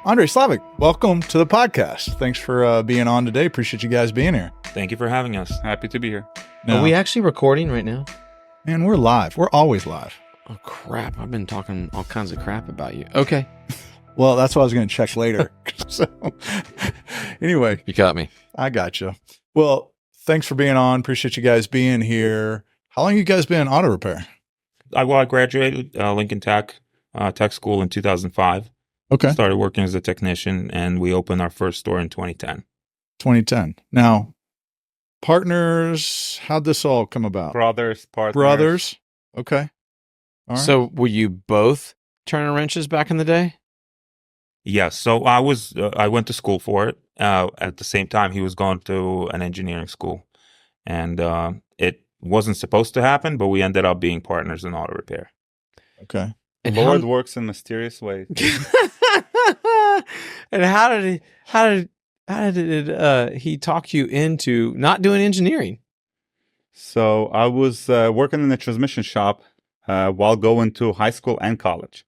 Andrey, Slavik, welcome to the podcast. Thanks for being on today. Appreciate you guys being here. Thank you for having us. Happy to be here. Now, are we actually recording right now? Man, we're live. We're always live. Oh, crap. I've been talking all kinds of crap about you. Okay. Well, that's what I was going to check later. So, anyway. You got me. I got you. Well, thanks for being on. Appreciate you guys being here. How long have you guys been in auto repair? I graduated Lincoln Tech School in 2005. Okay. Started working as a technician, and we opened our first store in 2010. 2010. Now, partners, how'd this all come about? Brothers, partners. Brothers. Okay. All right. So were you both turning wrenches back in the day? Yes. So I went to school for it. At the same time, he was going to an engineering school, and it wasn't supposed to happen, but we ended up being partners in auto repair. Okay. And Lord works in mysterious ways. And how did he talk you into not doing engineering? So I was working in the transmission shop while going to high school and college.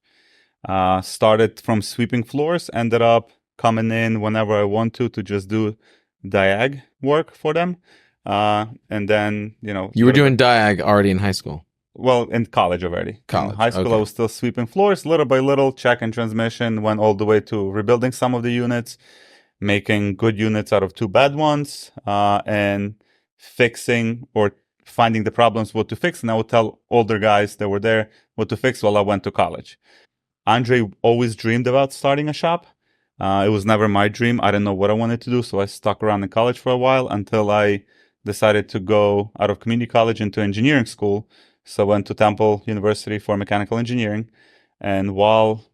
Started from sweeping floors, ended up coming in whenever I want to just do diag work for them. And then, You were doing diag already in high school. Well, in college already. College. In high school, okay. I was still sweeping floors little by little, checking transmission, went all the way to rebuilding some of the units, making good units out of two bad ones, and fixing or finding the problems, what to fix. And I would tell older guys that were there what to fix while I went to college. Andrey always dreamed about starting a shop. It was never my dream. I didn't know what I wanted to do, so I stuck around in college for a while until I decided to go out of community college into engineering school. So I went to Temple University for mechanical engineering. And while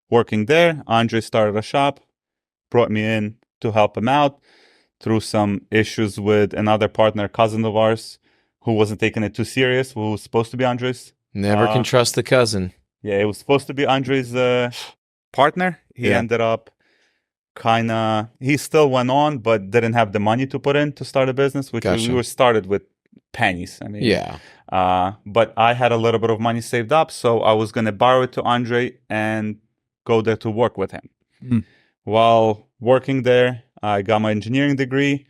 working there, Andrey started a shop, brought me in to help him out through some issues with another partner, cousin of ours, who wasn't taking it too serious, who was supposed to be Andrey's. Never can trust the cousin. Yeah, it was supposed to be Andrey's partner. He ended up he still went on, but didn't have the money to put in to start a business, which we were started with pennies. I mean, yeah. But I had a little bit of money saved up, so I was going to borrow it to Andrey and go there to work with him. Mm. While working there, I got my engineering degree,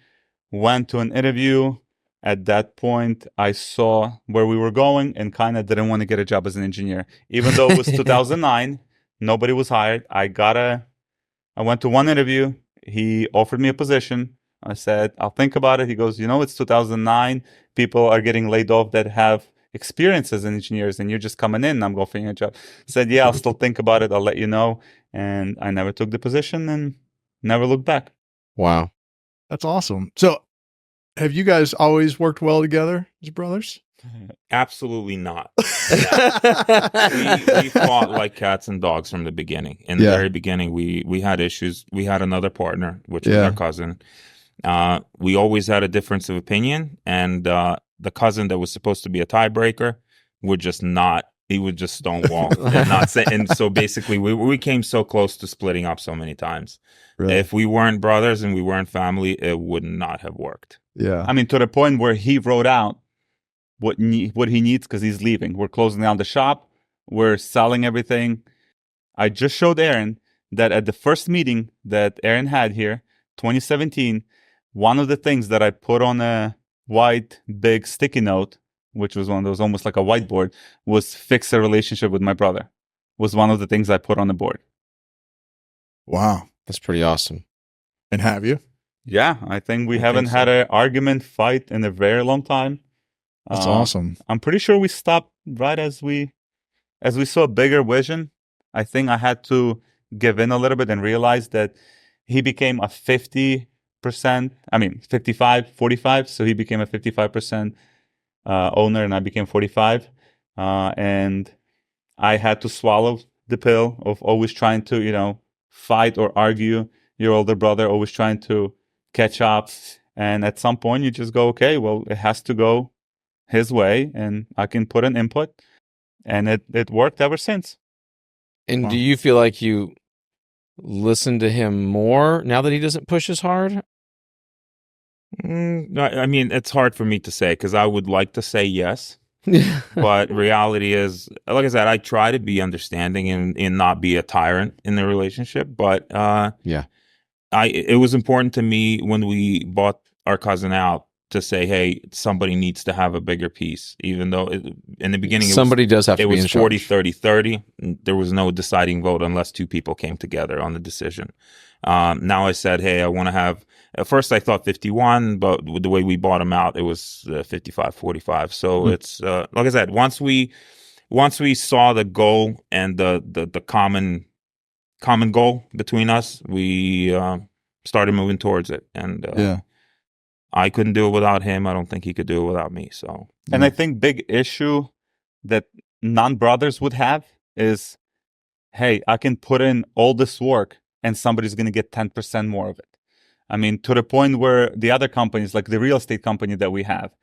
went to an interview. At that point, I saw where we were going and kind of didn't want to get a job as an engineer. Even though it was 2009, nobody was hired. I went to one interview. He offered me a position. I said, I'll think about it. He goes, it's 2009. People are getting laid off that have experience as engineers, and you're just coming in. I'm offering you a job. I said, yeah, I'll still think about it. I'll let you know. And I never took the position and never looked back. Wow. That's awesome. So have you guys always worked well together as brothers? Absolutely not. we fought like cats and dogs from the beginning. In the very beginning, we had issues. We had another partner, which was our cousin. We always had a difference of opinion, and the cousin that was supposed to be a tiebreaker would just not. He would just stonewall and not say. And so basically, we came so close to splitting up so many times. Really? If we weren't brothers and we weren't family, it would not have worked. Yeah. I mean, to the point where he wrote out what he needs because he's leaving. We're closing down the shop. We're selling everything. I just showed Aaron that at the first meeting that Aaron had here, 2017, one of the things that I put on a white big sticky note, which was one of those almost like a whiteboard, was fix a relationship with my brother. Was one of the things I put on the board. Wow. That's pretty awesome. And have you? Yeah, I think we haven't had an argument, fight in a very long time. That's awesome. I'm pretty sure we stopped right as we saw a bigger vision. I think I had to give in a little bit and realize that he became a 55, 45. So he became a 55% owner and I became 45. And I had to swallow the pill of always trying to, fight or argue your older brother, always trying to catch up. And at some point you just go, okay, well, it has to go his way and I can put an input, and it worked ever since. And do you feel like you listen to him more now that he doesn't push as hard? I mean, it's hard for me to say because I would like to say yes. But reality is, like I said, I try to be understanding and not be a tyrant in the relationship. But it was important to me when we bought our cousin out to say, hey, somebody needs to have a bigger piece, even though in the beginning somebody does have to be in charge. 40, 30, 30. There was no deciding vote unless two people came together on the decision. Now I said, hey, I want to have, at first I thought 51, but with the way we bought them out, it was 55, 45. So it's, like I said, once we saw the goal and the common goal between us, we started moving towards it. And I couldn't do it without him. I don't think he could do it without me. So, and I think big issue that non-brothers would have is, hey, I can put in all this work and somebody's going to get 10% more of it. I mean, to the point where the other companies, like the real estate company that we have,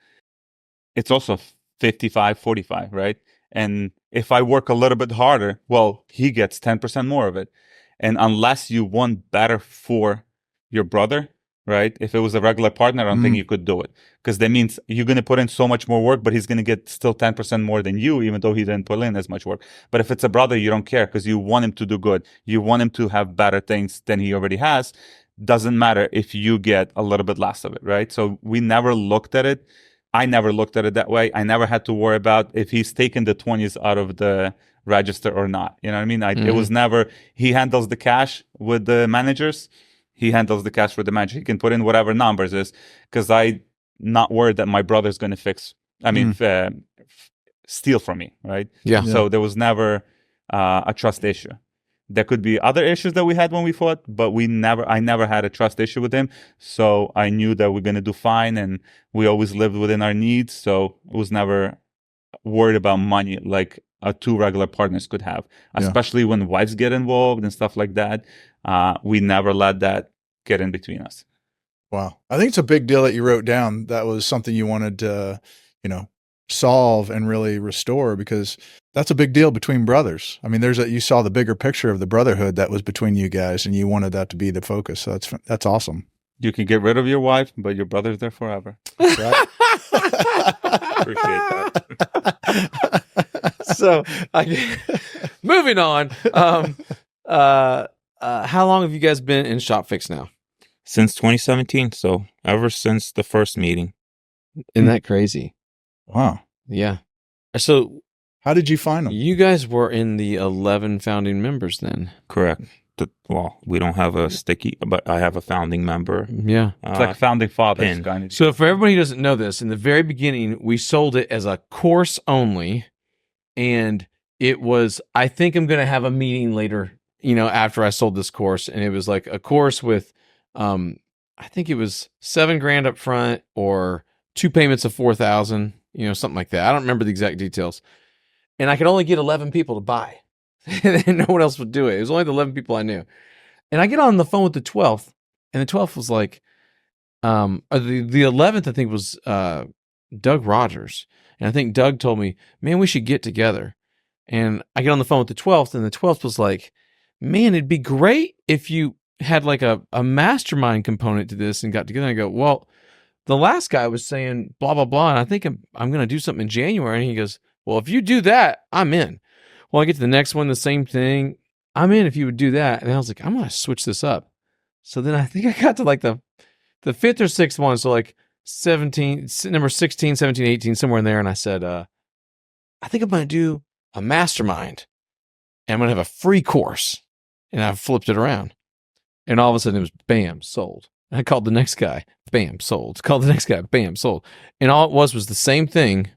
it's also 55, 45, right? And if I work a little bit harder, well, he gets 10% more of it. And unless you want better for your brother, right? If it was a regular partner, I don't think you could do it. Because that means you're going to put in so much more work, but he's going to get still 10% more than you, even though he didn't put in as much work. But if it's a brother, you don't care because you want him to do good. You want him to have better things than he already has. Doesn't matter if you get a little bit less of it, right? So we never looked at it. I never looked at it that way. I never had to worry about if he's taken the 20s out of the register or not. You know what I mean? It was never, he handles the cash with the managers. He handles the cash with the manager. He can put in whatever numbers is, because I not worried that my brother's going to steal from me, right? Yeah. So there was never a trust issue. There could be other issues that we had when we fought, but I never had a trust issue with him. So I knew that we're going to do fine, and we always lived within our needs. So I was never worried about money like two regular partners could have, especially when wives get involved and stuff like that. We never let that get in between us. Wow. I think it's a big deal that you wrote down. That was something you wanted to, solve and really restore, because that's a big deal between brothers. I mean, you saw the bigger picture of the brotherhood that was between you guys, and you wanted that to be the focus. So that's awesome. You can get rid of your wife, but your brother's there forever. That's right. Appreciate that. So, moving on. How long have you guys been in Shop Fix now? Since 2017. So ever since the first meeting. Isn't that crazy? Wow. Yeah. So how did you find them? You guys were in the 11 founding members then. Correct. Well, we don't have a sticky, but I have a founding member. Yeah. It's like founding fathers. So for everybody who doesn't know this, in the very beginning, we sold it as a course only. And it was, I think I'm going to have a meeting later, after I sold this course. And it was like a course with, I think it was $7,000 up front or 2 payments of $4,000, something like that. I don't remember the exact details. And I could only get 11 people to buy. And no one else would do it. It was only the 11 people I knew. And I get on the phone with the 12th, and the 12th was like, the 11th, I think, was Doug Rogers. And I think Doug told me, man, we should get together. And I get on the phone with the 12th, and the 12th was like, man, it'd be great if you had like a mastermind component to this and got together. And I go, well, the last guy was saying blah, blah, blah. And I think I'm going to do something in January. And he goes, well, if you do that, I'm in. Well, I get to the next one, the same thing. I'm in if you would do that. And I was like, I'm going to switch this up. So then I think I got to like the fifth or sixth one. So like number 16, 17, 18, somewhere in there. And I said, I think I'm going to do a mastermind. And I'm going to have a free course. And I flipped it around. And all of a sudden it was bam, sold. And I called the next guy, bam, sold. Called the next guy, bam, sold. And all it was the same thing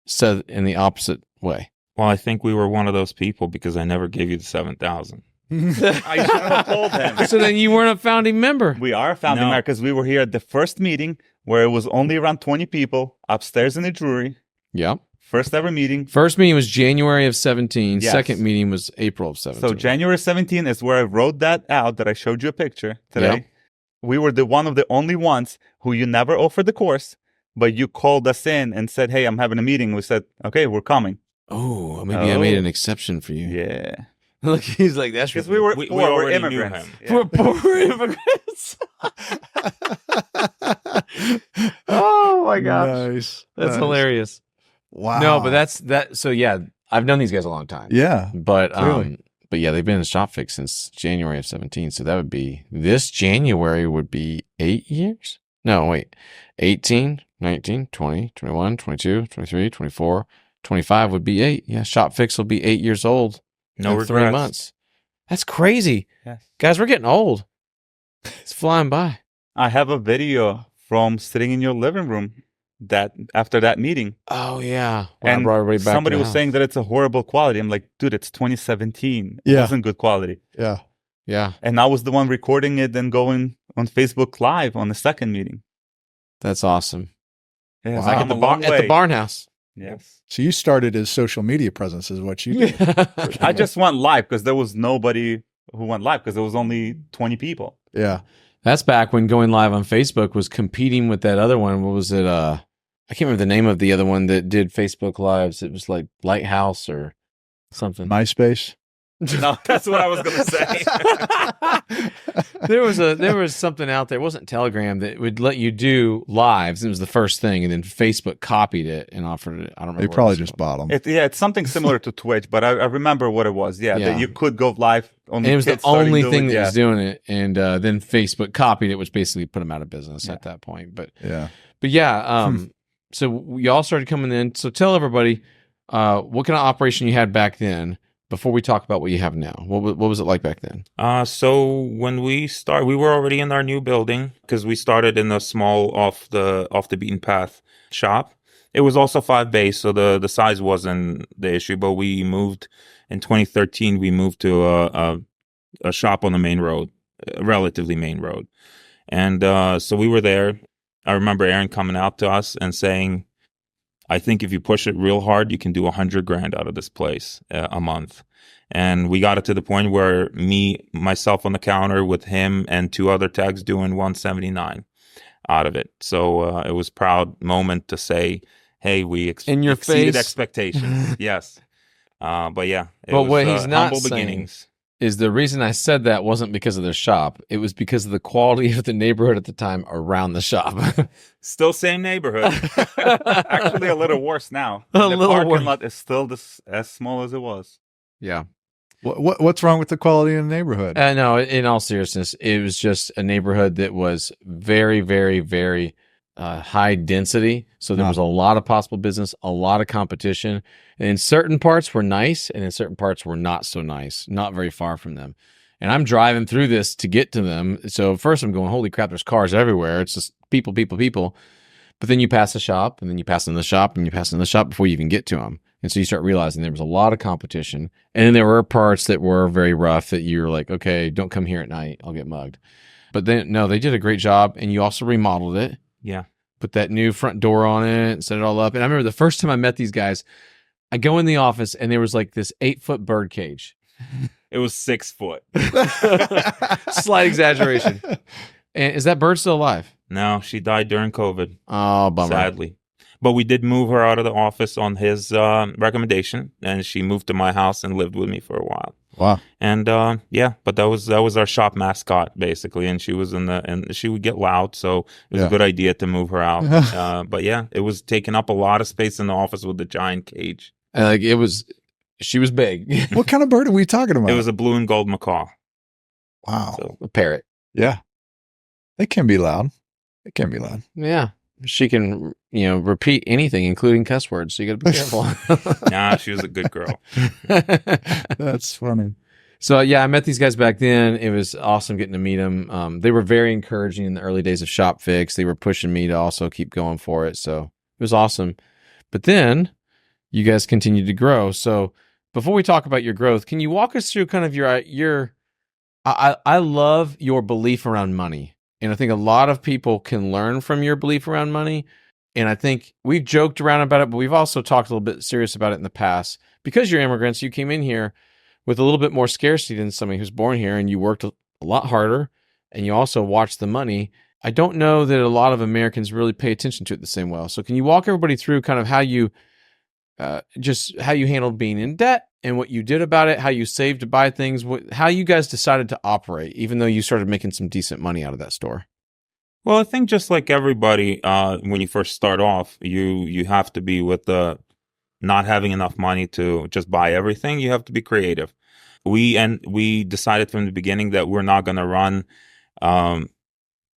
said in the opposite way. Well, I think we were one of those people because I never gave you the 7,000. I should have told him. So then you weren't a founding member. We are a founding member because we were here at the first meeting where it was only around 20 people upstairs in the Drury. Yep. First ever meeting. First meeting was January of 17. Yes. Second meeting was April of 17. So January 17 is where I wrote that out that I showed you a picture today. Yep. We were one of the only ones who you never offered the course, but you called us in and said, hey, I'm having a meeting. We said, okay, we're coming. Oh, maybe I made an exception for you. Yeah. Look, he's like, that's because we were immigrants. Yeah. We're poor immigrants. Oh my gosh. Nice. That's hilarious. Wow. No, but that. So yeah, I've known these guys a long time. Yeah. But clearly. but yeah, they've been in Shop Fix since January of 17. So that would be this January would be 8 years. No, wait, 18, 19, 20, 21, 22, 23, 24, 25 would be 8. Yeah, Shop Fix will be 8 years old. No in 3 regrets. months. That's crazy. Yes. Guys, we're getting old. It's flying by. I have a video from sitting in your living room that after that meeting. Oh yeah. When I And brought everybody back somebody to the was saying house. that it's a horrible quality. I'm like, dude, it's 2017. It Yeah. wasn't good quality. Yeah. Yeah, And I was the one recording it and going on Facebook Live on the second meeting. that's awesome. Yeah, it's Wow. like At the I'm a long at the way. barn house. Yes. So you started as social media presence is what you did. I just went live because there was nobody who went live because there was only 20 people. Yeah. That's back when going live on Facebook was competing with that other one. What was it? I can't remember the name of the other one that did Facebook Lives. It was like Lighthouse or something. MySpace. No, that's what I was going to say. there was something out there. It wasn't Telegram that would let you do lives. It was the first thing, and then Facebook copied it and offered it. I don't remember. They what probably it was just called. bought them. It's something similar to Twitch, but I remember what it was. Yeah, Yeah. that you could go live. And it was the only thing that was doing it, and then Facebook copied it, which basically put them out of business at that point. But Yeah. so we all started coming in. So tell everybody what kind of operation you had back then before we talk about what you have now. What was it like back then? So when we were already in our new building because we started in a small off the beaten path shop. It was also 5 bays, so the size wasn't the issue. But we moved in 2013. We moved to a shop on the main road, a relatively main road, and so we were there. I remember Aaron coming out to us and saying, I think if you push it real hard, you can do $100,000 out of this place a month. And we got it to the point where myself on the counter with him and 2 other tags doing 179 out of it. So it was a proud moment to say, hey, we In your exceeded face. expectations. Yes. But yeah, it But was, what he's not humble saying beginnings. is the reason I said that wasn't because of their shop. It was because of the quality of the neighborhood at the time around the shop. Still same neighborhood. Actually, a little worse now. A The little parking worse. lot is still as small as it was. Yeah. What's wrong with the quality in the neighborhood? No, in all seriousness, it was just a neighborhood that was very, very, very high density. So there was a lot of possible business, a lot of competition. And in certain parts were nice, and in certain parts were not so nice, not very far from them. And I'm driving through this to get to them. So first I'm going, holy crap, there's cars everywhere. It's just people, people, people. But then you pass a shop, and then you pass in the shop, and you pass in the shop before you even get to them. And so you start realizing there was a lot of competition. And then there were parts that were very rough that you're like, okay, don't come here at night. I'll get mugged. But then, no, they did a great job. And you also remodeled it. Yeah. Put that new front door on it, set it all up. And I remember the first time I met these guys, I go in the office and there was like this 8-foot bird cage. It was 6 foot. Slight exaggeration. And is that bird still alive? No, she died during COVID. Oh, bummer. Sadly. But we did move her out of the office on his recommendation, and she moved to my house and lived with me for a while. Wow. And yeah, but that was our shop mascot basically, and she was and she would get loud, so it was a good idea to move her out. But yeah, it was taking up a lot of space in the office with the giant cage. Like she was big. What kind of bird are we talking about? It was a blue and gold macaw. Wow. So, A parrot. Yeah. They can be loud. It can be loud. Yeah. She can, repeat anything, including cuss words. So you got to be careful. nah, she was a good girl. That's funny. So yeah, I met these guys back then. It was awesome getting to meet them. They were very encouraging in the early days of Shop Fix. They were pushing me to also keep going for it. So it was awesome. But then you guys continued to grow. So before we talk about your growth, can you walk us through kind of your I love your belief around money. And I think a lot of people can learn from your belief around money. And I think we've joked around about it, but we've also talked a little bit serious about it in the past. Because you're immigrants, you came in here with a little bit more scarcity than somebody who's born here, and you worked a lot harder, and you also watched the money. I don't know that a lot of Americans really pay attention to it the same way. So can you walk everybody through kind of how you how you handled being in debt and what you did about it, how you saved to buy things, how you guys decided to operate, even though you started making some decent money out of that store? Well, I think just like everybody, when you first start off, you have to be with the not having enough money to just buy everything. You have to be creative. We decided from the beginning that we're not going to run.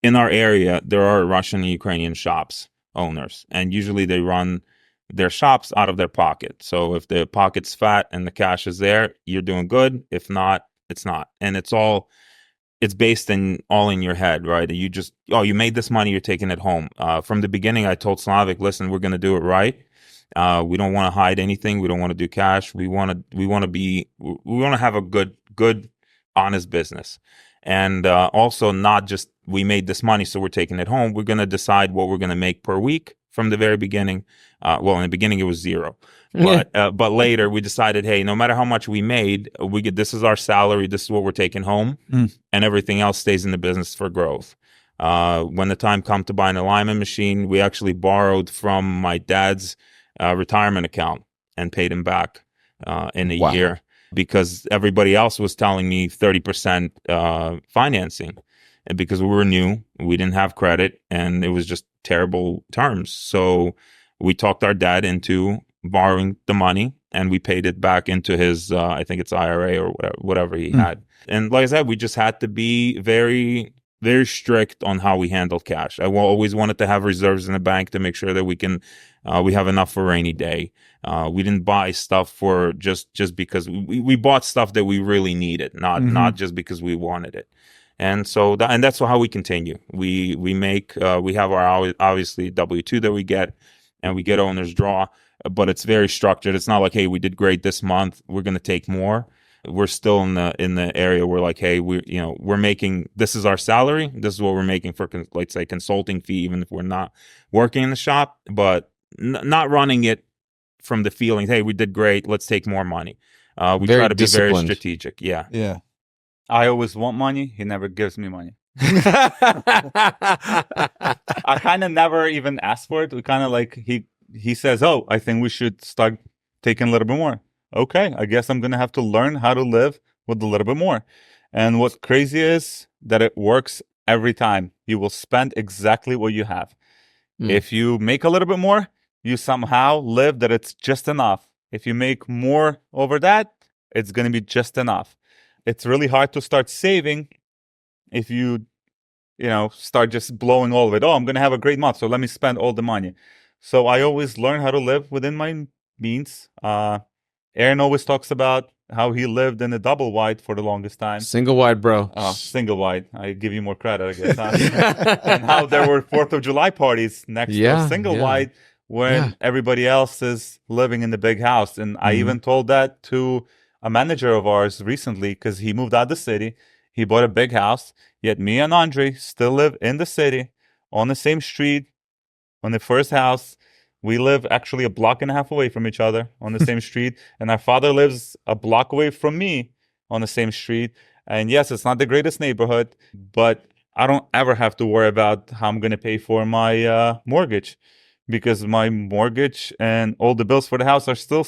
In our area, there are Russian and Ukrainian shops owners, and usually they run their shops out of their pocket. So if the pocket's fat and the cash is there, you're doing good. If not, it's not. And it's based all in your head, right? You just, you made this money, you're taking it home. From the beginning, I told Slavik, listen, we're going to do it right. We don't want to hide anything. We don't want to do cash. We want to have a good, honest business. And also not just we made this money, so we're taking it home. We're going to decide what we're going to make per week from the very beginning. Well, in the beginning it was zero, but later we decided, hey, no matter how much we made, this is our salary. This is what we're taking home, and everything else stays in the business for growth. When the time come to buy an alignment machine, we actually borrowed from my dad's retirement account and paid him back in a year, because everybody else was telling me 30% financing. And because we were new, we didn't have credit, and it was just terrible terms. So we talked our dad into borrowing the money, and we paid it back into his, I think it's IRA or whatever he had. And like I said, we just had to be very, very strict on how we handle cash. I always wanted to have reserves in the bank to make sure that we have enough for a rainy day. We didn't buy stuff for just because we bought stuff that we really needed, not just because we wanted it. And so that's how we continue. We have our obviously W-2 that we get, and we get owner's draw, but it's very structured. It's not like, hey, we did great this month, we're going to take more. We're still in the area where, like, hey, we're making, this is our salary, this is what we're making for, let's say, consulting fee, even if we're not working in the shop, but not running it from the feeling, hey, we did great, let's take more money. We try to be very strategic. Yeah. I always want money. He never gives me money. I kind of never even ask for it. We kind of like, he says, oh, I think we should start taking a little bit more. Okay, I guess I'm going to have to learn how to live with a little bit more. And what's crazy is that it works every time. You will spend exactly what you have. If you make a little bit more, you somehow live that it's just enough. If you make more over that, it's going to be just enough. It's really hard to start saving if you start just blowing all of it. Oh, I'm going to have a great month, so let me spend all the money. So I always learn how to live within my means. Aaron always talks about how he lived in a double wide for the longest time. Single wide, bro. Single wide. I give you more credit, I guess. And how there were 4th of July parties next to single wide when everybody else is living in the big house. And I even told that to a manager of ours recently, because he moved out of the city. He bought a big house. Yet me and Andrey still live in the city, on the same street, on the first house. We live actually a block and a half away from each other on the same street. And our father lives a block away from me on the same street. And yes, it's not the greatest neighborhood, but I don't ever have to worry about how I'm going to pay for my mortgage, because my mortgage and all the bills for the house are still,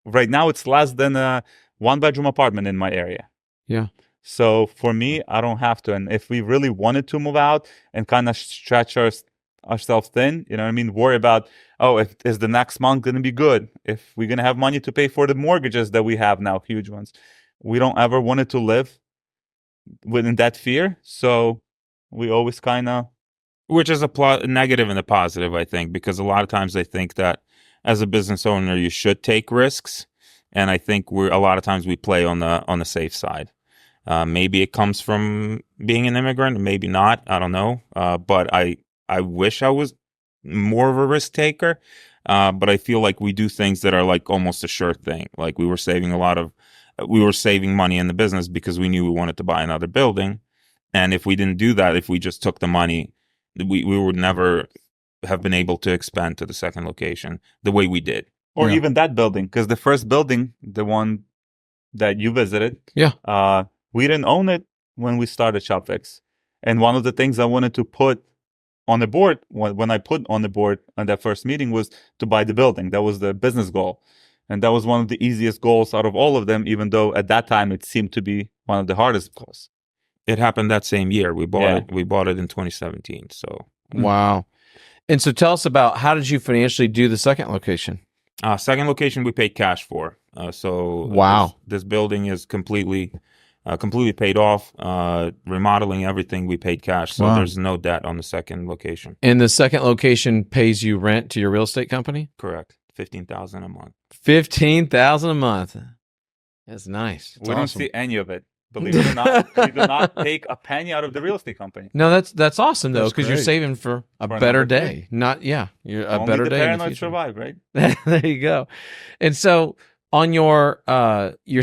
right now, it's less than a 1-bedroom apartment in my area. Yeah. So for me, I don't have to. And if we really wanted to move out and kind of stretch ourselves thin, worry about, is the next month going to be good? If we're going to have money to pay for the mortgages that we have now, huge ones. We don't ever want it to live within that fear. So we always kind of... Which is a negative and a positive, I think, because a lot of times I think that as a business owner, you should take risks. And I think a lot of times we play on the safe side. Maybe it comes from being an immigrant, maybe not. I don't know. But I wish I was more of a risk taker. But I feel like we do things that are like almost a sure thing. Like we were saving money in the business because we knew we wanted to buy another building. And if we didn't do that, if we just took the money, we would never have been able to expand to the second location the way we did. Or even that building, because the first building, the one that you visited, we didn't own it when we started ShopFix. And one of the things I wanted to put on the board, when I put on the board on that first meeting, was to buy the building. That was the business goal. And that was one of the easiest goals out of all of them, even though at that time it seemed to be one of the hardest goals. It happened that same year. We bought it. We bought it in 2017. So wow. And so tell us about, how did you financially do the second location? Second location we paid cash for. Wow. This building is completely paid off. Remodeling everything we paid cash. So there's no debt on the second location. And the second location pays you rent to your real estate company? Correct. $15,000 a month. $15,000 a month. That's nice. We don't see any of it. Believe it or not, we do not take a penny out of the real estate company. No, that's awesome though, That's because you're great. saving for a For better another day. Not you're a Only better the day. In the paranoid future. survive, right? There you go. And so on your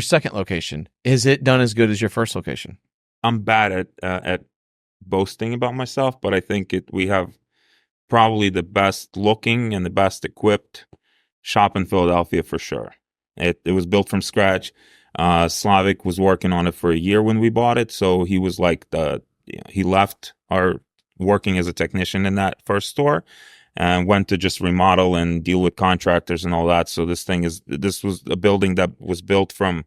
second location, is it done as good as your first location? I'm bad at boasting about myself, but I think we have probably the best looking and the best equipped shop in Philadelphia for sure. It was built from scratch. Slavik was working on it for a year when we bought it, so he was like he left our working as a technician in that first store and went to just remodel and deal with contractors and all that. So this was a building that was built from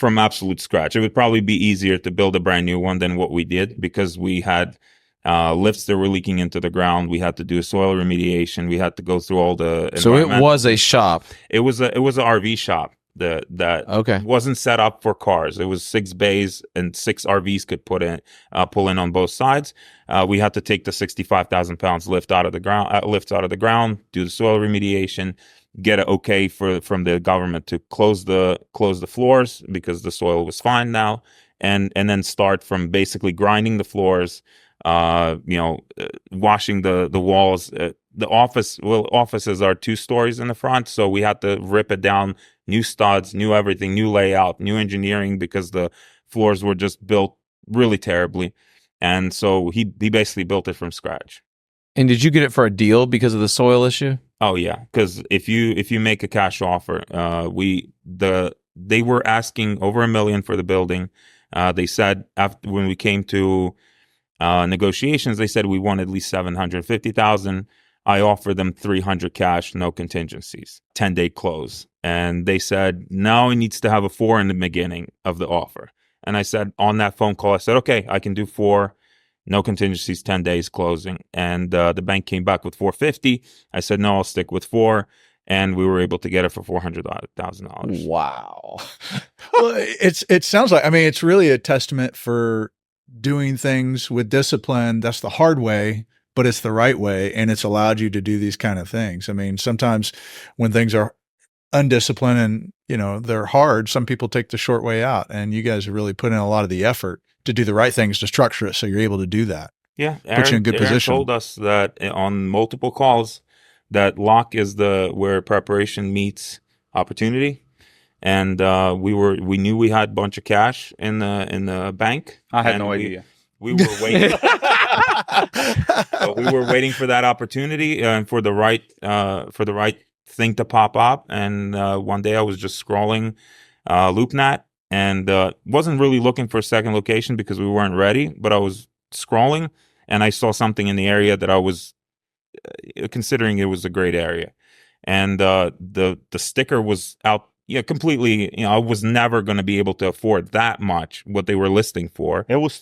absolute scratch. It would probably be easier to build a brand new one than what we did, because we had lifts that were leaking into the ground. We had to do soil remediation. We had to go through all the. So it was a shop. It was an RV shop that wasn't set up for cars. It was 6 bays and 6 RVs could pull in on both sides. We had to take the 65,000 pounds lift out of the ground, do the soil remediation, get it okay from the government to close the floors because the soil was fine now, and then start from basically grinding the floors, washing the walls. The offices are 2 stories in the front, so we had to rip it down, new studs, new everything, new layout, new engineering, because the floors were just built really terribly. And so he basically built it from scratch. And did you get it for a deal because of the soil issue? Oh yeah, because if you make a cash offer, they were asking over $1 million for the building. They said when we came to negotiations, they said we want at least $750,000. I offered them $300 cash, no contingencies, 10-day close, and they said no, it needs to have a 4 in the beginning of the offer. And I said on that phone call, I said okay, I can do 4. No contingencies, 10 days closing. And the bank came back with $450. I said, no, I'll stick with 4. And we were able to get it for $400,000. Wow. Well, it sounds like, I mean, it's really a testament for doing things with discipline. That's the hard way, but it's the right way. And it's allowed you to do these kind of things. I mean, sometimes when things are undisciplined and, they're hard, some people take the short way out, and you guys have really put in a lot of the effort to do the right things to structure it so you're able to do that. Yeah, put you in good position. Aaron told us that on multiple calls that luck is where preparation meets opportunity, and we knew we had a bunch of cash in the bank. I had no idea. We were waiting. We were waiting for that opportunity and for the right thing to pop up. And one day I was just scrolling LoopNet. And wasn't really looking for a second location because we weren't ready, but I was scrolling and I saw something in the area that I was considering it was a great area. And the sticker was out completely. I was never going to be able to afford that much what they were listing for. It was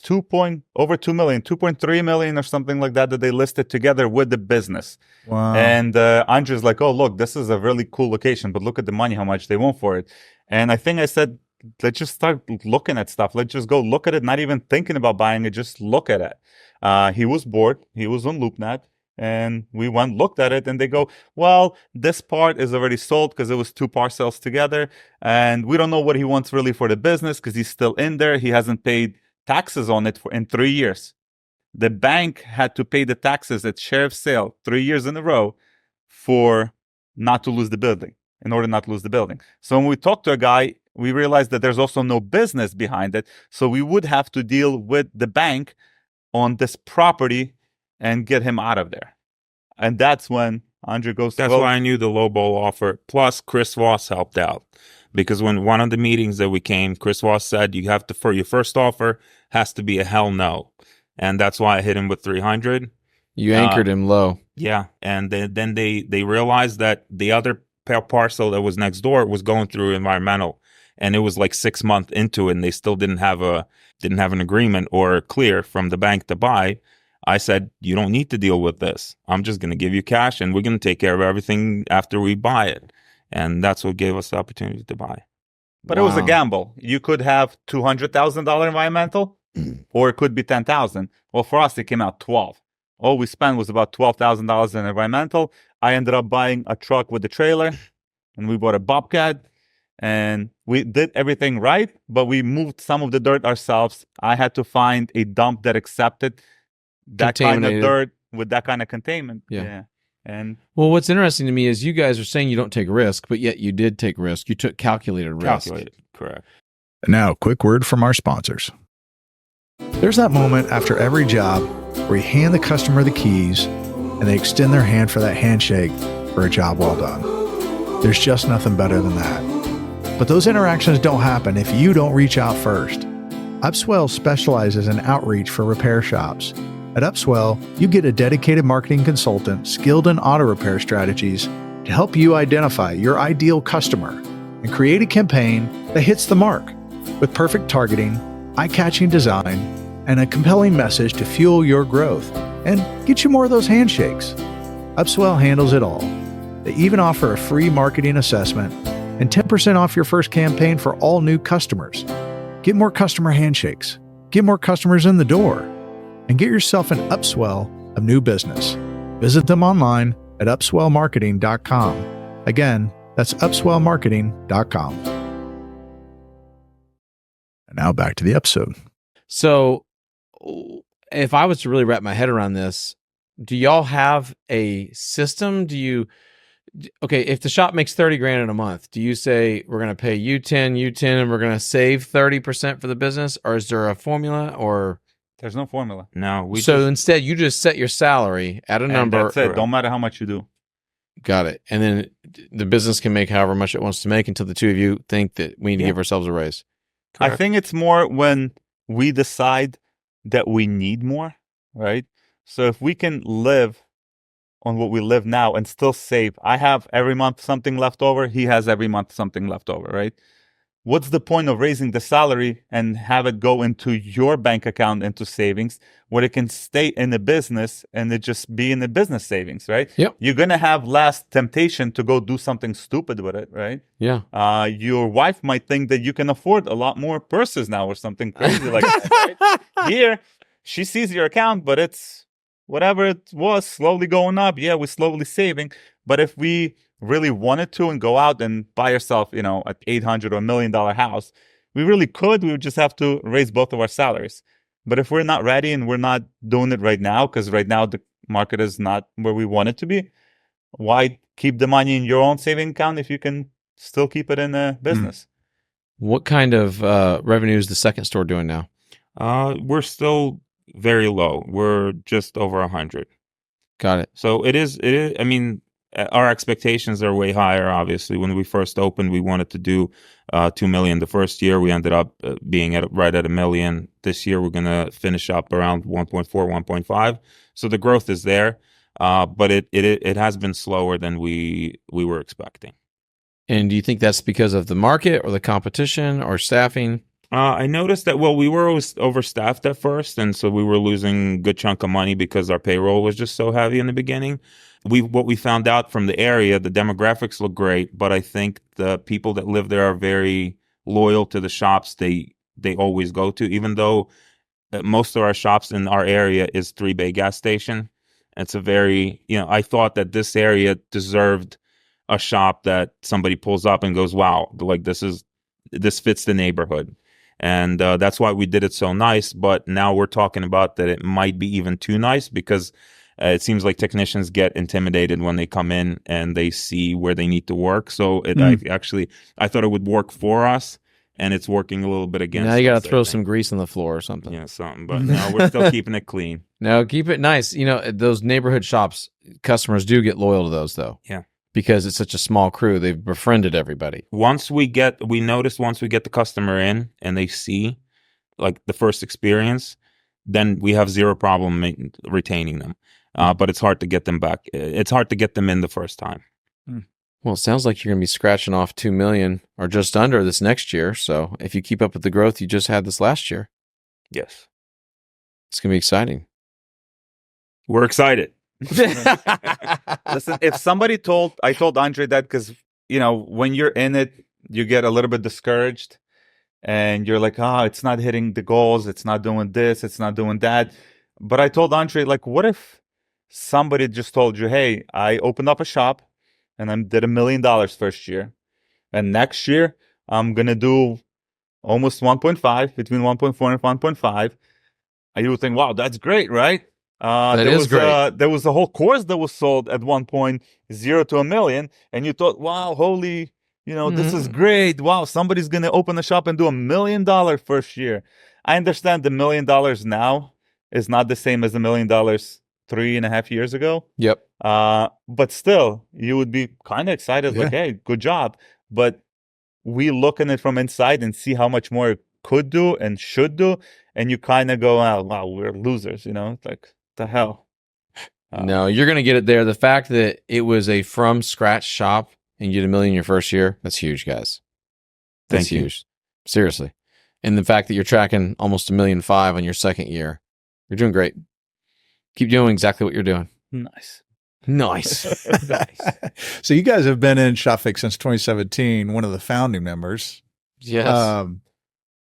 over 2 million, 2.3 million or something like that they listed together with the business. Wow. And Andrew's like, oh, look, this is a really cool location, but look at the money, how much they want for it. And I think I said, let's just start looking at stuff. Let's just go look at it, not even thinking about buying it, just look at it. He was bored. He was on LoopNet, and we looked at it, and they go, well, this part is already sold because it was 2 parcels together, and we don't know what he wants really for the business because he's still in there. He hasn't paid taxes on it in 3 years. The bank had to pay the taxes at sheriff's sale 3 years in a row for not to lose the building, in order not to lose the building. So when we talked to a guy, we realized that there's also no business behind it. So we would have to deal with the bank on this property and get him out of there. And that's when Andrew goes, that's why I knew the lowball offer. Plus, Chris Voss helped out. Because when one of the meetings that we came, Chris Voss said, you have to, for your first offer, has to be a hell no. And that's why I hit him with 300. You anchored him low. Yeah. And then they realized that the other parcel that was next door was going through environmental. And it was like 6 months into it, and they still didn't have an agreement or clear from the bank to buy. I said, you don't need to deal with this. I'm just going to give you cash, and we're going to take care of everything after we buy it. and that's what gave us the opportunity to buy. But it was a gamble. You could have $200,000 environmental, or it could be 10,000. Well, for us, it came out 12. All we spent was about $12,000 in environmental. I ended up buying a truck with a trailer, and we bought a Bobcat, and we did everything right, but we moved some of the dirt ourselves. I had to find a dump that accepted that kind of dirt with that kind of containment. Yeah. And well, what's interesting to me is you guys are saying you don't take risk, but yet you did take risk. You took calculated risk. Calculated, correct. Now, quick word from our sponsors. There's that moment after every job where you hand the customer the keys and they extend their hand for that handshake for a job well done. There's just nothing better than that. But those interactions don't happen if you don't reach out first. Upswell specializes in outreach for repair shops. At Upswell, you get a dedicated marketing consultant skilled in auto repair strategies to help you identify your ideal customer and create a campaign that hits the mark with perfect targeting, eye-catching design, and a compelling message to fuel your growth and get you more of those handshakes. Upswell handles it all. They even offer a free marketing assessment and 10% off your first campaign for all new customers. Get more customer handshakes, get more customers in the door, and get yourself an upswell of new business. Visit them online at upswellmarketing.com. Again, that's upswellmarketing.com. And now back to the episode. So if I was to really wrap my head around this, do y'all have a system? Okay, if the shop makes 30 grand in a month, do you say we're going to pay you 10, and we're going to save 30% for the business? Or is there a formula or... There's no formula. No. Instead, you just set your salary at a number. That's it. Don't matter how much you do. Got it. And then the business can make however much it wants to make until the two of you think that we need to give ourselves a raise. Correct. I think it's more when we decide that we need more, right? So if we can live on what we live now and still save, I have every month something left over. He has every month something left over, right? What's the point of raising the salary and have it go into your bank account into savings where it can stay in the business and it just be in the business savings, right? Yep. You're going to have less temptation to go do something stupid with it, right? Yeah. Your wife might think that you can afford a lot more purses now or something crazy like that, right? Here, she sees your account, but it's whatever it was slowly going up. Yeah, we're slowly saving. But if we really wanted to and go out and buy yourself, an $800,000 or $1 million house, we really could. We would just have to raise both of our salaries. But if we're not ready and we're not doing it right now, because right now the market is not where we want it to be, why keep the money in your own saving account if you can still keep it in a business? What kind of revenue is the second store doing now? We're still very low. We're just over 100. Got it. So it is. I mean, our expectations are way higher. Obviously, when we first opened, we wanted to do $2 million the first year. We ended up being right at $1 million. This year, we're going to finish up around 1.4, 1.5. So the growth is there, but it has been slower than we were expecting. And do you think that's because of the market or the competition or staffing? I noticed that, we were always overstaffed at first, and so we were losing a good chunk of money because our payroll was just so heavy in the beginning. What we found out from the area, the demographics look great, but I think the people that live there are very loyal to the shops they always go to, even though most of our shops in our area is 3-bay gas station. It's a very, I thought that this area deserved a shop that somebody pulls up and goes, wow, like this fits the neighborhood. And that's why we did it so nice. But now we're talking about that it might be even too nice because it seems like technicians get intimidated when they come in and they see where they need to work. So I thought it would work for us, and it's working a little bit against us. Now you got to throw some grease on the floor or something. Yeah, something. But no, we're still keeping it clean. No, keep it nice. Those neighborhood shops, customers do get loyal to those, though. Yeah. Because it's such a small crew, they've befriended everybody. We notice once we get the customer in and they see like the first experience, then we have zero problem retaining them. But it's hard to get them back. It's hard to get them in the first time. Well, it sounds like you're going to be scratching off 2 million or just under this next year. So if you keep up with the growth you just had this last year. Yes. It's going to be exciting. We're excited. Listen, if somebody I told Andrey that because when you're in it, you get a little bit discouraged and you're like, it's not hitting the goals. It's not doing this. It's not doing that. But I told Andrey, like, what if somebody just told you, hey, I opened up a shop and I did $1 million first year. And next year, I'm going to do almost 1.5, between 1.4 and 1.5. And you would think, wow, that's great, right? Great. There was a whole course that was sold at one point, 0 to $1 million. And you thought, wow, holy, this is great. Wow, somebody's going to open a shop and do $1 million first year. I understand the $1 million now is not the same as $1 million 3.5 years ago. Yep. But still, you would be kind of excited, like, hey, good job. But we look at it from inside and see how much more it could do and should do. And you kind of go, wow, we're losers, It's like, the hell. No, you're going to get it there. The fact that it was a from scratch shop and you get $1 million your first year, that's huge, guys. That's huge. Seriously. And the fact that you're tracking almost $1.5 million on your second year, you're doing great. Keep doing exactly what you're doing. Nice. Nice. So you guys have been in ShopFix since 2017, one of the founding members. Yes.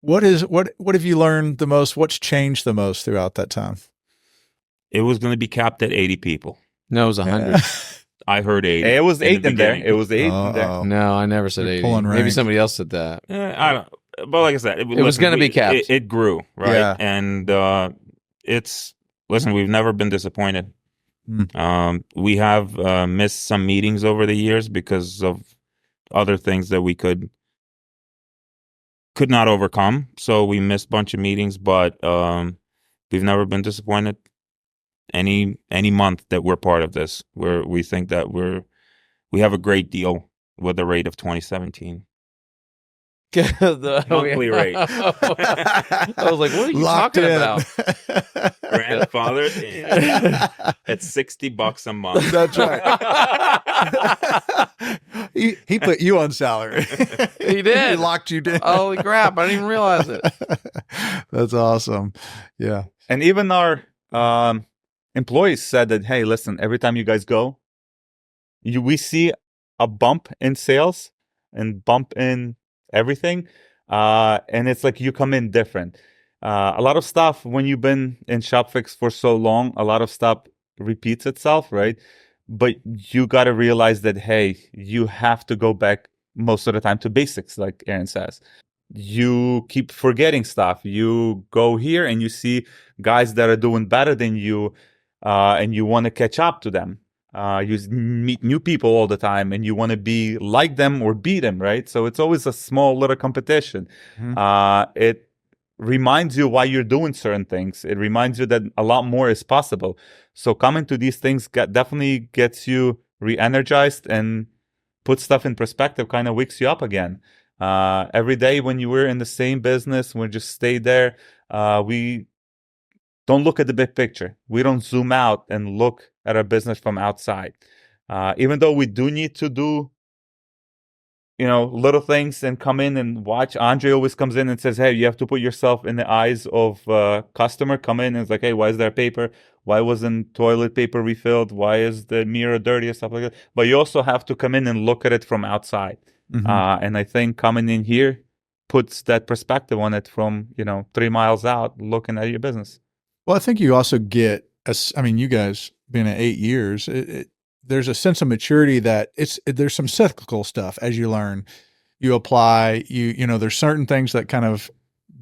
What have you learned the most? What's changed the most throughout that time? It was going to be capped at 80 people. No, it was 100. I heard 80. It was 8 in there. It was 8 in there. No, I never said 80. Maybe somebody else said that. I don't. But like I said, it was going to be capped. It grew, right? Yeah. And we've never been disappointed. We have missed some meetings over the years because of other things that we could not overcome. So we missed a bunch of meetings, but we've never been disappointed any month that we're part of this, where we think that we have a great deal with the rate of 2017. Monthly rate. I was like, what are you talking about? Grandfather at $60 a month. That's right. He put you on salary. He did. He locked you down. Holy crap. I didn't even realize it. That's awesome. Yeah. And even our employees said that, hey, listen, every time you guys go, we see a bump in sales and bump in everything. And it's like you come in different. A lot of stuff, when you've been in ShopFix for so long, a lot of stuff repeats itself, right? But you got to realize that, hey, you have to go back most of the time to basics, like Aaron says. You keep forgetting stuff. You go here and you see guys that are doing better than you, and you want to catch up to them. You meet new people all the time and you want to be like them or beat them, right? So it's always a small little competition. It reminds you why you're doing certain things. It reminds you that a lot more is possible. So coming to these things definitely gets you re-energized and puts stuff in perspective, kind of wakes you up again. Every day when you were in the same business, we just stay there. We don't look at the big picture. We don't zoom out and look at our business from outside. Even though we do need to do, little things and come in and watch. Andrey always comes in and says, hey, you have to put yourself in the eyes of customer. Come in and it's like, hey, why is there paper? Why wasn't toilet paper refilled? Why is the mirror dirty and stuff like that? But you also have to come in and look at it from outside. And I think coming in here puts that perspective on it from, 3 miles out, looking at your business. Well, I think you also get, you guys being at 8 years, there's a sense of maturity that there's some cyclical stuff as you learn, you apply, there's certain things that kind of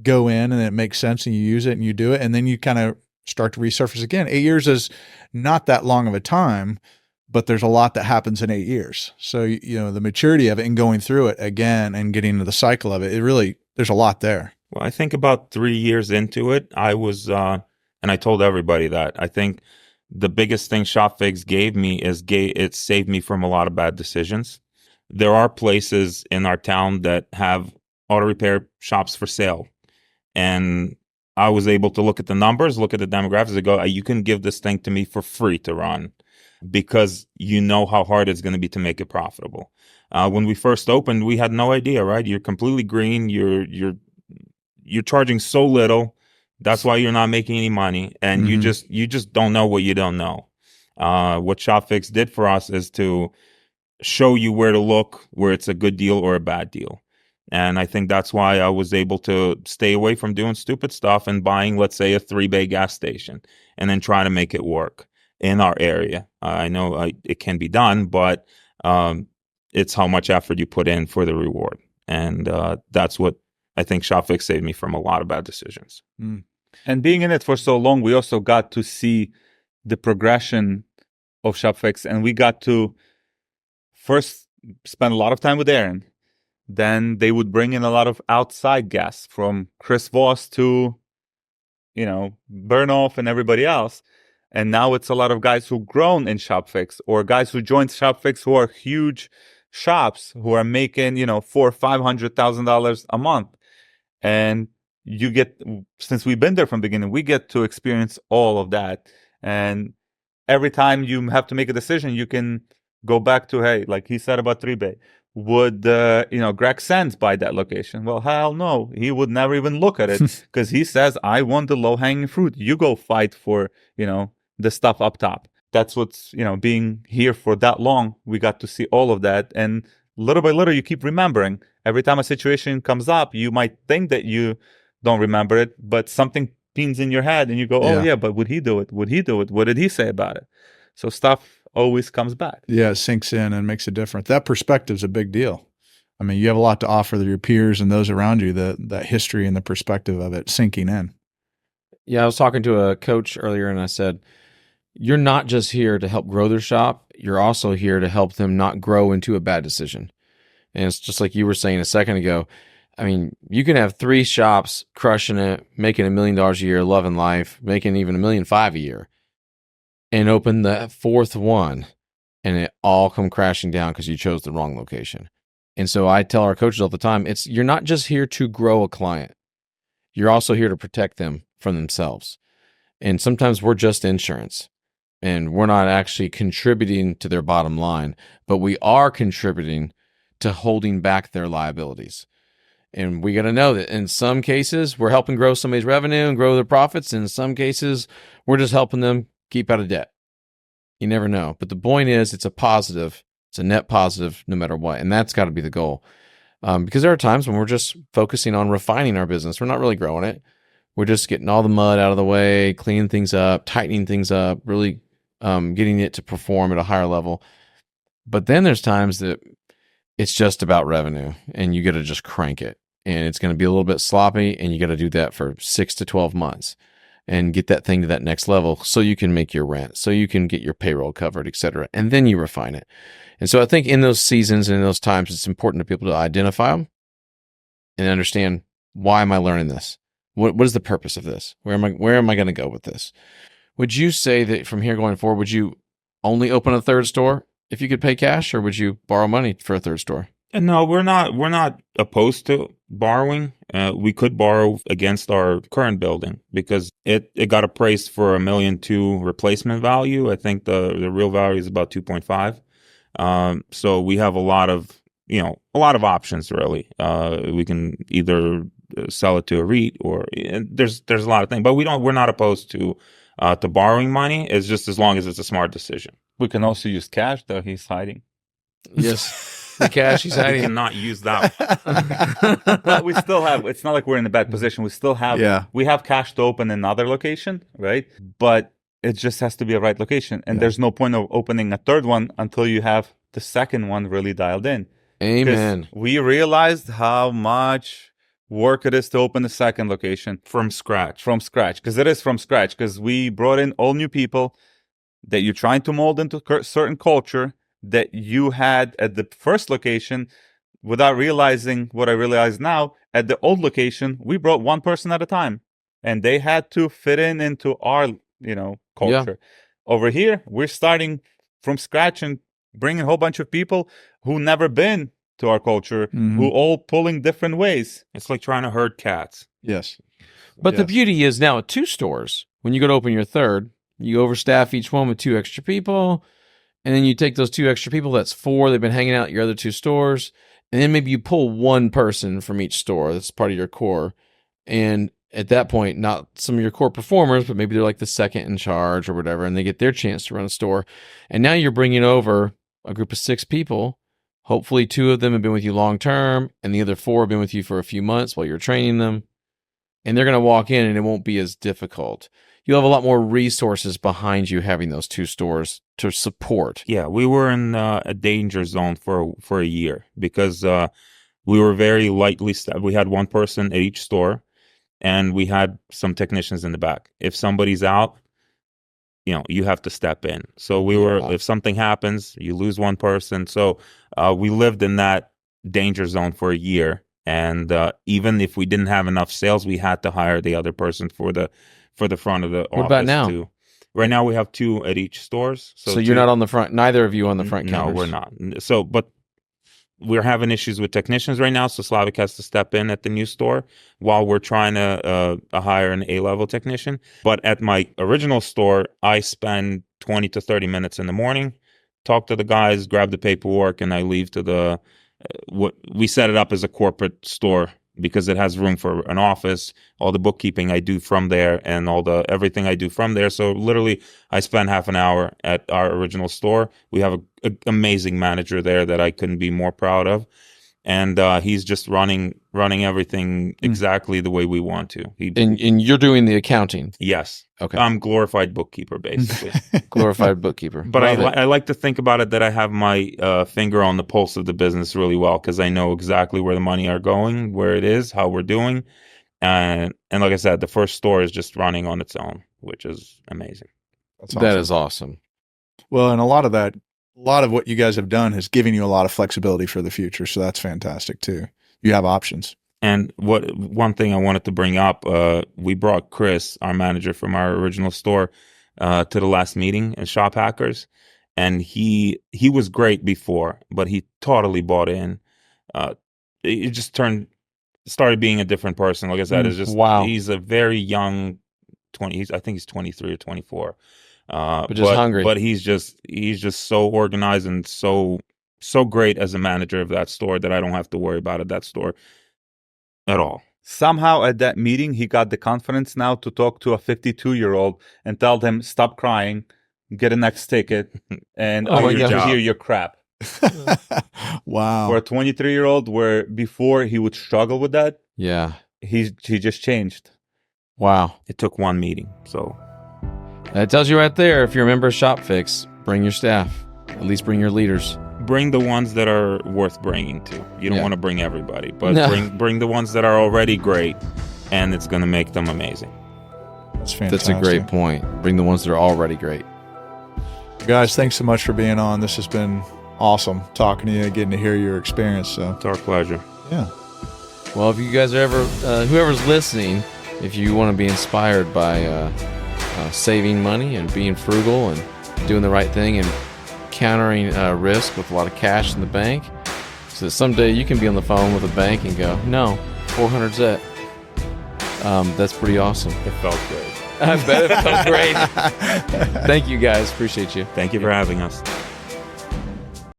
go in and it makes sense and you use it and you do it. And then you kind of start to resurface again. 8 years is not that long of a time, but there's a lot that happens in 8 years. So, the maturity of it and going through it again and getting into the cycle of it, there's a lot there. Well, I think about 3 years into it, I was, and I told everybody that, I think the biggest thing ShopFix gave me is it saved me from a lot of bad decisions. There are places in our town that have auto repair shops for sale. And I was able to look at the numbers, look at the demographics and go, you can give this thing to me for free to run because you know how hard it's going to be to make it profitable. When we first opened, we had no idea, right? You're completely green. You're charging so little. That's why you're not making any money, and you just don't know what you don't know. What ShopFix did for us is to show you where to look, where it's a good deal or a bad deal. And I think that's why I was able to stay away from doing stupid stuff and buying, let's say, a 3-bay gas station and then try to make it work in our area. I know it can be done, but it's how much effort you put in for the reward. And that's what I think ShopFix saved me from a lot of bad decisions. Mm. And being in it for so long, we also got to see the progression of ShopFix, and we got to first spend a lot of time with Aaron. Then they would bring in a lot of outside guests, from Chris Voss to, Burnoff and everybody else. And now it's a lot of guys who've grown in ShopFix, or guys who joined ShopFix who are huge shops who are making, $400,000 or $500,000 a month. And you get, since we've been there from the beginning, we get to experience all of that. And every time you have to make a decision, you can go back to, hey, like he said about 3Bay, would Greg Sands buy that location? Well, hell no, he would never even look at it, because he says, I want the low-hanging fruit. You go fight for the stuff up top. That's what's being here for that long. We got to see all of that, and little by little, you keep remembering. Every time a situation comes up, you might think that you don't remember it, but something pings in your head, and you go, oh yeah, but would he do it? Would he do it? What did he say about it? So stuff always comes back. Yeah, it sinks in and makes a difference. That perspective's a big deal. I mean, you have a lot to offer your peers and those around you, that history and the perspective of it sinking in. Yeah, I was talking to a coach earlier, and I said, you're not just here to help grow their shop, you're also here to help them not grow into a bad decision. And it's just like you were saying a second ago. I mean, you can have 3 shops crushing it, making $1 million a year, loving life, making even $1.5 million a year, and open the 4th one, and it all come crashing down because you chose the wrong location. And so I tell our coaches all the time, you're not just here to grow a client. You're also here to protect them from themselves. And sometimes we're just insurance, and we're not actually contributing to their bottom line, but we are contributing to holding back their liabilities. And we got to know that in some cases, we're helping grow somebody's revenue and grow their profits. In some cases, we're just helping them keep out of debt. You never know. But the point is, it's a positive. It's a net positive no matter what. And that's got to be the goal. Because there are times when we're just focusing on refining our business. We're not really growing it. We're just getting all the mud out of the way, cleaning things up, tightening things up, really getting it to perform at a higher level. But then there's times that it's just about revenue, and you got to just crank it. And it's going to be a little bit sloppy, and you got to do that for 6 to 12 months and get that thing to that next level so you can make your rent, so you can get your payroll covered, et cetera. And then you refine it. And so I think in those seasons and in those times, it's important to people to identify them and understand, why am I learning this? What is the purpose of this? Where am I going to go with this? Would you say that from here going forward, would you only open a 3rd store if you could pay cash, or would you borrow money for a 3rd store? No, we're not opposed to borrowing. We could borrow against our current building because it got appraised for $1.2 million replacement value. I think the real value is about 2.5. So we have a lot of options really. We can either sell it to a REIT, or there's a lot of things, but we're not opposed to borrowing money. It's just as long as it's a smart decision. We can also use cash, though. He's hiding. Yes. The cash he's hiding. We cannot use that. But we still have, it's not like we're in a bad position. We still have, we have cash to open another location, right? But it just has to be a right location. And there's no point of opening a 3rd one until you have the 2nd one really dialed in. Amen. We realized how much work it is to open a 2nd location. From scratch. Because it is from scratch. Because we brought in all new people that you're trying to mold into a certain culture that you had at the first location, without realizing what I realize now. At the old location, we brought one person at a time, and they had to fit into our, culture. Yeah. Over here, we're starting from scratch and bringing a whole bunch of people who never been to our culture, who all pulling different ways. It's like trying to herd cats. Yes. But the beauty is now at 2 stores, when you go to open your 3rd, you overstaff each one with 2 extra people. And then you take those 2 extra people, that's 4. They've been hanging out at your other 2 stores. And then maybe you pull one person from each store. That's part of your core. And at that point, not some of your core performers, but maybe they're like the second in charge or whatever, and they get their chance to run a store. And now you're bringing over a group of 6 people. Hopefully 2 of them have been with you long term, and the other 4 have been with you for a few months while you're training them. And they're going to walk in, and it won't be as difficult. You'll have a lot more resources behind you having those 2 stores to support. Yeah, we were in a danger zone for a year because we were very lightly staffed. We had 1 person at each store, and we had some technicians in the back. If somebody's out, you have to step in. So we were, if something happens, you lose 1 person. So we lived in that danger zone for a year. And even if we didn't have enough sales, we had to hire the other person for the front of the office. What about now? Too. Right now we have 2 at each stores. So you're not on the front, neither of you on the front counters? No, we're not. So, but we're having issues with technicians right now, so Slavik has to step in at the new store while we're trying to hire an A-level technician. But at my original store, I spend 20 to 30 minutes in the morning, talk to the guys, grab the paperwork, and I leave to the what we set it up as a corporate store because it has room for an office. All the bookkeeping I do from there, and everything I do from there. So literally, I spend half an hour at our original store. We have an amazing manager there that I couldn't be more proud of, and he's just running everything exactly the way we want to. And you're doing the accounting. Yes. Okay. I'm glorified bookkeeper, basically. Glorified bookkeeper. But I like to think about it that I have my finger on the pulse of the business really well because I know exactly where the money are going, where it is, how we're doing. And like I said, the first store is just running on its own, which is amazing. That's awesome. That is awesome. Well, and a lot of what you guys have done has given you a lot of flexibility for the future. So that's fantastic too. You have options. And one thing I wanted to bring up, we brought Chris, our manager from our original store, to the last meeting in Shop Hackers, and he was great before, but he totally bought in. It just started being a different person. Like I said, it's just wow. He's a very young 20. I think he's 23 or 24. But just hungry. But he's just so organized and so great as a manager of that store that I don't have to worry about at that store at all. Somehow at that meeting, he got the confidence now to talk to a 52-year-old and tell them, stop crying, get a next ticket, and hear your crap. Wow. For a 23-year-old, where before he would struggle with that, he just changed. Wow. It took 1 meeting, so. That tells you right there, if you're a member of ShopFix, bring your staff. At least bring your leaders. Bring the ones that are worth bringing to. You don't want to bring everybody, but bring the ones that are already great, and it's going to make them amazing. That's fantastic. That's a great point. Bring the ones that are already great. Guys, thanks so much for being on. This has been awesome talking to you, getting to hear your experience. So it's our pleasure. Yeah. Well, if you guys are ever, whoever's listening, if you want to be inspired by saving money and being frugal and doing the right thing and countering risk with a lot of cash in the bank, so that someday you can be on the phone with a bank and go, no, 400's it. That's pretty awesome. It felt great. I bet it felt great. Thank you guys. Appreciate you. Thank you for having us.